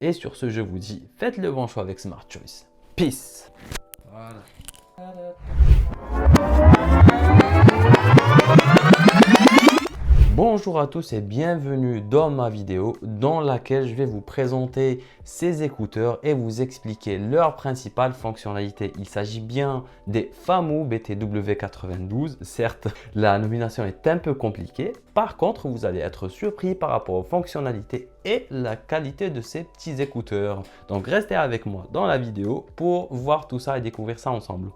Et sur ce, je vous dis, faites le bon choix avec Smart Choice. Peace. Voilà. Bonjour à tous et bienvenue dans ma vidéo dans laquelle je vais vous présenter ces écouteurs et vous expliquer leurs principales fonctionnalités. Il s'agit bien des FAMU BTW92. Certes, la nomination est un peu compliquée. Par contre, vous allez être surpris par rapport aux fonctionnalités et la qualité de ces petits écouteurs. Donc restez avec moi dans la vidéo pour voir tout ça et découvrir ça ensemble.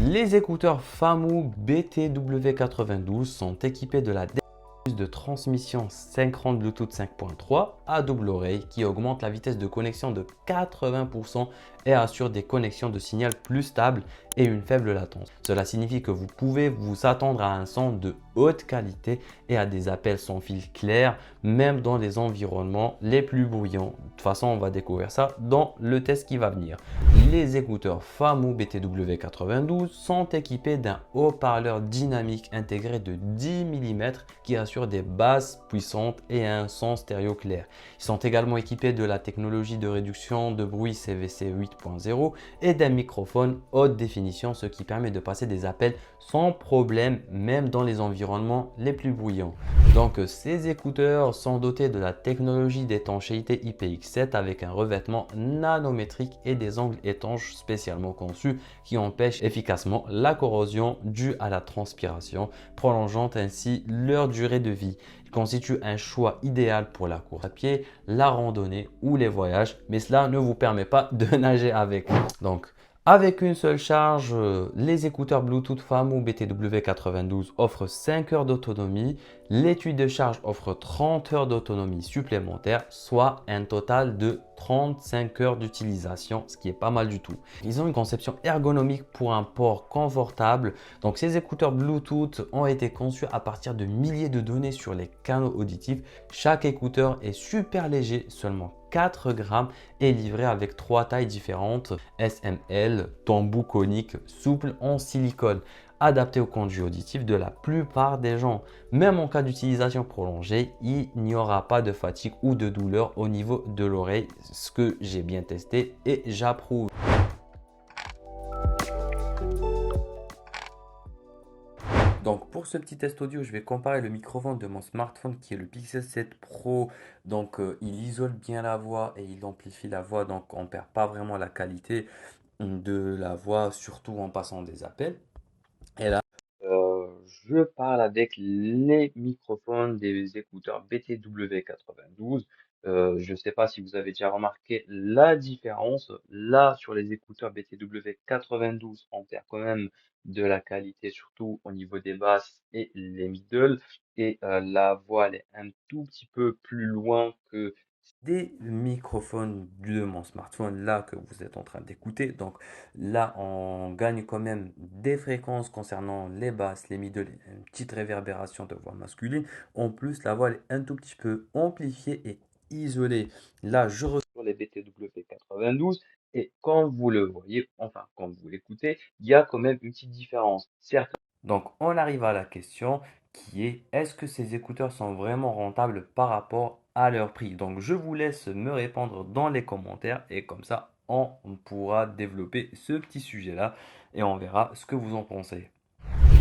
Les écouteurs FAMU BTW92 sont équipés de la de transmission synchrone Bluetooth 5.3 à double oreille qui augmente la vitesse de connexion de 80% et assure des connexions de signal plus stables et une faible latence. Cela signifie que vous pouvez vous attendre à un son de haute qualité et à des appels sans fil clairs, même dans les environnements les plus bruyants. De toute façon, on va découvrir ça dans le test qui va venir. Les écouteurs FAMU BTW92 sont équipés d'un haut-parleur dynamique intégré de 10 mm qui assure des basses puissantes et un son stéréo clair. Ils sont également équipés de la technologie de réduction de bruit CVC 8.0 et d'un microphone haute définition, ce qui permet de passer des appels sans problème, même dans les environnements les plus bruyants. Donc ces écouteurs sont dotés de la technologie d'étanchéité IPX7 avec un revêtement nanométrique et des angles étanches spécialement conçus qui empêchent efficacement la corrosion due à la transpiration, prolongeant ainsi leur durée de vie. Il constitue un choix idéal pour la course à pied, la randonnée ou les voyages, mais cela ne vous permet pas de nager avec. Donc, avec une seule charge, les écouteurs Bluetooth FAMU BTW92 offrent 5 heures d'autonomie. L'étui de charge offre 30 heures d'autonomie supplémentaire, soit un total de 35 heures d'utilisation, ce qui est pas mal du tout. Ils ont une conception ergonomique pour un port confortable. Donc ces écouteurs Bluetooth ont été conçus à partir de milliers de données sur les canaux auditifs. Chaque écouteur est super léger, seulement 4 grammes, et livré avec 3 tailles différentes: SML, tambour conique, souple en silicone, adapté au conduit auditif de la plupart des gens. Même en cas d'utilisation prolongée, il n'y aura pas de fatigue ou de douleur au niveau de l'oreille, ce que j'ai bien testé et j'approuve. Donc pour ce petit test audio, je vais comparer le microphone de mon smartphone qui est le Pixel 7 Pro. Donc il isole bien la voix et il amplifie la voix, donc on ne perd pas vraiment la qualité de la voix, surtout en passant des appels. Et là, je parle avec les microphones des écouteurs BTW92. Je ne sais pas si vous avez déjà remarqué la différence. Là, sur les écouteurs BTW92, on perd quand même de la qualité, surtout au niveau des basses et les middle. Et la voix, elle est un tout petit peu plus loin que des microphones de mon smartphone là que vous êtes en train d'écouter. Donc là, on gagne quand même des fréquences concernant les basses, les middle, une petite réverbération de voix masculine. En plus, la voix est un tout petit peu amplifiée et isolée. Là, je reçois sur les BTW92 et quand vous le voyez, enfin quand vous l'écoutez, il y a quand même une petite différence. Certes. Donc, on arrive à la question qui est: est-ce que ces écouteurs sont vraiment rentables par rapport à leur prix? Donc, je vous laisse me répondre dans les commentaires et comme ça, on pourra développer ce petit sujet-là et on verra ce que vous en pensez.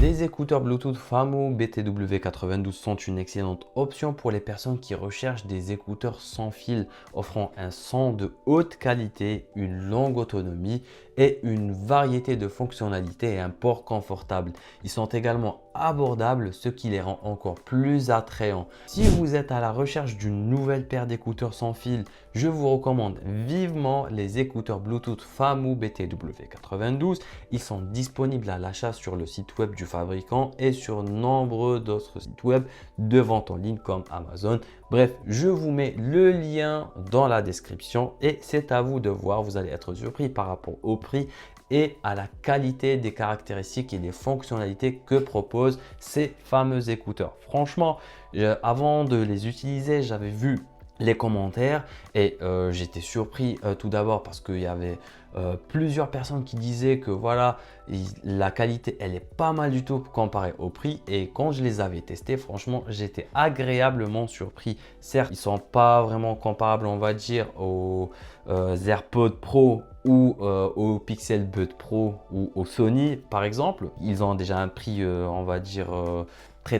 Les écouteurs Bluetooth FAMU BTW92 sont une excellente option pour les personnes qui recherchent des écouteurs sans fil offrant un son de haute qualité, une longue autonomie et une variété de fonctionnalités et un port confortable. Ils sont également abordables, ce qui les rend encore plus attrayants. Si vous êtes à la recherche d'une nouvelle paire d'écouteurs sans fil, je vous recommande vivement les écouteurs Bluetooth FAMU BTW92. Ils sont disponibles à l'achat sur le site web du fabricant et sur nombreux d'autres sites web de vente en ligne comme Amazon. Bref, je vous mets le lien dans la description et c'est à vous de voir. Vous allez être surpris par rapport au prix et à la qualité des caractéristiques et des fonctionnalités que proposent ces fameux écouteurs. Franchement, avant de les utiliser, j'avais vu les commentaires et j'étais surpris tout d'abord parce qu'il y avait plusieurs personnes qui disaient que voilà, la qualité elle est pas mal du tout comparée au prix, et quand je les avais testés, franchement j'étais agréablement surpris. Certes, ils sont pas vraiment comparables, on va dire, aux AirPods Pro ou au Pixel Buds Pro ou au Sony par exemple. Ils ont déjà un prix on va dire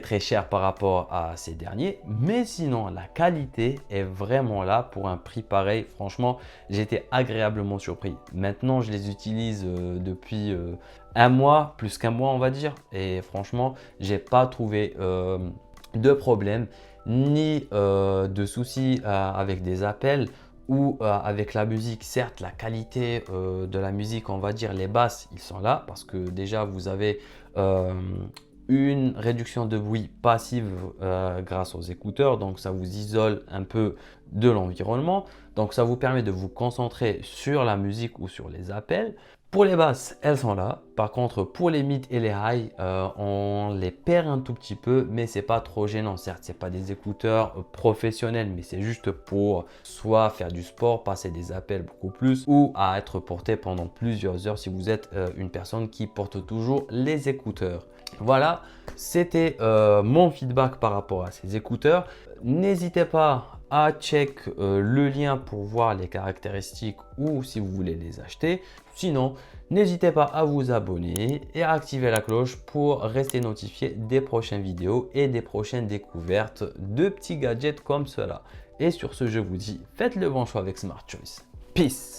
très cher par rapport à ces derniers, mais sinon la qualité est vraiment là pour un prix pareil. Franchement, j'étais agréablement surpris. Maintenant je les utilise depuis un mois, plus qu'un mois on va dire, et franchement j'ai pas trouvé de problème ni de soucis avec des appels ou avec la musique. Certes, la qualité de la musique, on va dire les basses, ils sont là parce que déjà vous avez une réduction de bruit passive grâce aux écouteurs, donc ça vous isole un peu de l'environnement, donc ça vous permet de vous concentrer sur la musique ou sur les appels. Pour les basses, elles sont là. Par contre, pour les mid et les high, on les perd un tout petit peu, mais c'est pas trop gênant. Certes, c'est pas des écouteurs professionnels, mais c'est juste pour soit faire du sport, passer des appels beaucoup plus, ou à être porté pendant plusieurs heures si vous êtes une personne qui porte toujours les écouteurs. Voilà, c'était mon feedback par rapport à ces écouteurs. N'hésitez pas à check le lien pour voir les caractéristiques ou si vous voulez les acheter. Sinon, n'hésitez pas à vous abonner et à activer la cloche pour rester notifié des prochaines vidéos et des prochaines découvertes de petits gadgets comme cela. Et sur ce, je vous dis, faites le bon choix avec Smart Choice. Peace!